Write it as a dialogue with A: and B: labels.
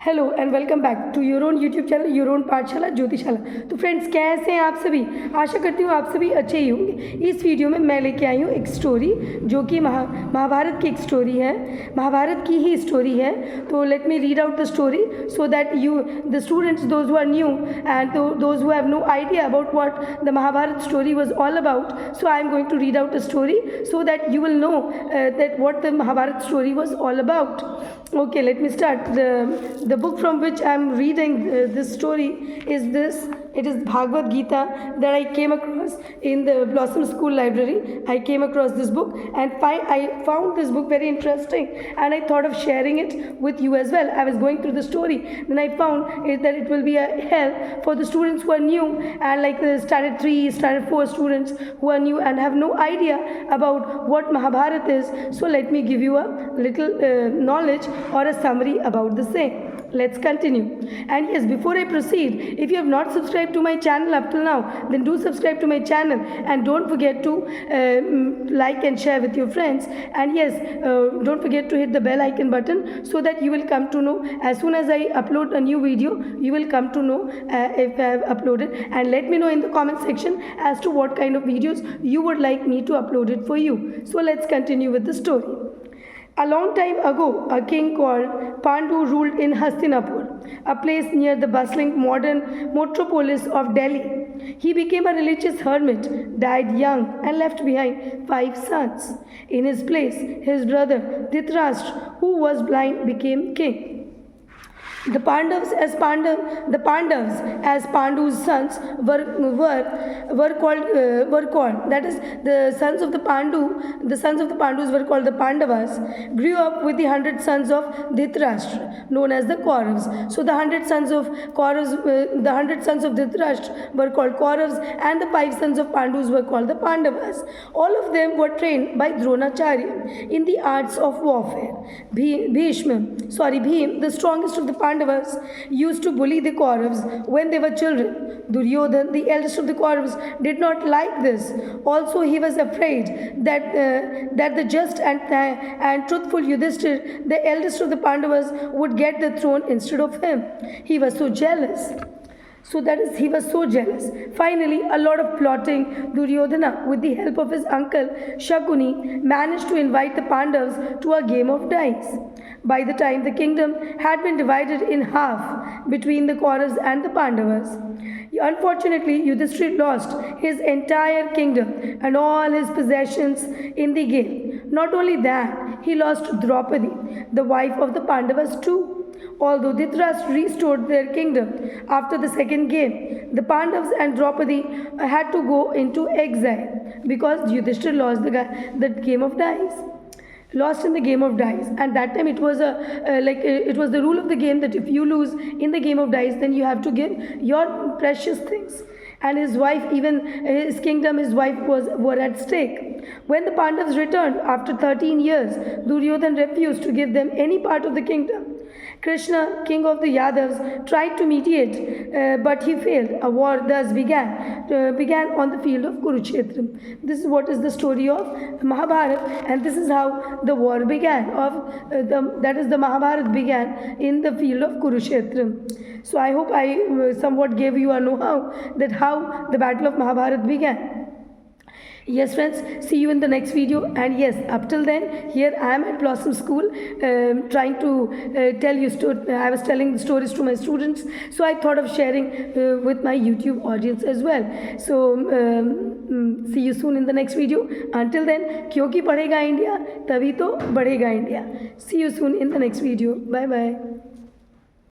A: Hello and welcome back to your own YouTube channel your own Pathshala Jyotishala. तो friends, कैसे हैं आप सभी? आशा करती हूँ आप सभी अच्छे ही होंगे। इस वीडियो में मैं लेके आई हूँ एक स्टोरी जो कि महाभारत की एक स्टोरी है, महाभारत की ही स्टोरी है। तो let me read out the story so that you the students those who are new and those who have no idea about what the Mahabharata story was all about, so I am going to read out the story so that you will know that what the Mahabharata story was all about. Okay, let me start. The book from which I am reading this story is this. It is Bhagavad Gita that I came across in the Blossom School library. I came across this book and I found this book very interesting and I thought of sharing it with you as well. I was going through the story, then I found that it will be a help for the students who are new and like the standard 3, standard 4 students who are new and have no idea about what Mahabharata is. So let me give you a little knowledge or a summary about the same. Let's continue. And yes, before I proceed, if you have not subscribed to my channel up till now, then do subscribe to my channel and don't forget to like and share with your friends. And yes, don't forget to hit the bell icon button so that you will come to know as soon as I upload a new video, you will come to know if I have uploaded. And let me know in the comment section as to what kind of videos you would like me to upload it for you. So let's continue with the story. A long time ago, a king called Pandu ruled in Hastinapur, a place near the bustling modern metropolis of Delhi. He became a religious hermit, died young, and left behind 5 sons. In his place, his brother Dhritarashtra, who was blind, became king. The Pandavas as Pandu's sons were called, that is, the sons of the Pandus were called the Pandavas, grew up with the 100 sons of Dhritarashtra, known as the Kauravas. So the 100 sons of Dhritarashtra were called Kauravas, and the 5 sons of Pandus were called the Pandavas. All of them were trained by Dronacharya in the arts of warfare. Bhim, the strongest of the Pandavas, used to bully the Kauravas when they were children. Duryodhan, the eldest of the Kauravas, did not like this. Also, he was afraid that the just and truthful Yudhishthir, the eldest of the Pandavas, would get the throne instead of him. He was so jealous. He was so jealous. Finally, a lot of plotting, Duryodhana, with the help of his uncle Shakuni, managed to invite the Pandavas to a game of dice. By the time the kingdom had been divided in half between the Kauravas and the Pandavas. Unfortunately, Yudhishthira lost his entire kingdom and all his possessions in the game. Not only that, he lost Draupadi, the wife of the Pandavas too. Although Dhritarashtra restored their kingdom after the second game, the Pandavas and Draupadi had to go into exile because Yudhishthira lost the game of dice. Lost in the game of dice, and that time it was it was the rule of the game that if you lose in the game of dice, then you have to give your precious things. And his wife, even his kingdom, his wife were at stake. When the Pandavas returned after 13 years, Duryodhan refused to give them any part of the kingdom. Krishna, king of the Yadavas, tried to mediate, but he failed. A war thus began on the field of Kurukshetra. This is what is the story of Mahabharata, and this is how the war began. The Mahabharata began in the field of Kurukshetra. So I hope I somewhat gave you a know-how that how the battle of Mahabharata began. Yes friends, see you in the next video. And yes, up till then, here I am at Blossom School trying to tell you I was telling the stories to my students, so I thought of sharing with my YouTube audience as well. So see you soon in the next video. Until then, क्योंकि पढ़ेगा India तभी तो बढ़ेगा India. See you soon in the next video. Bye bye.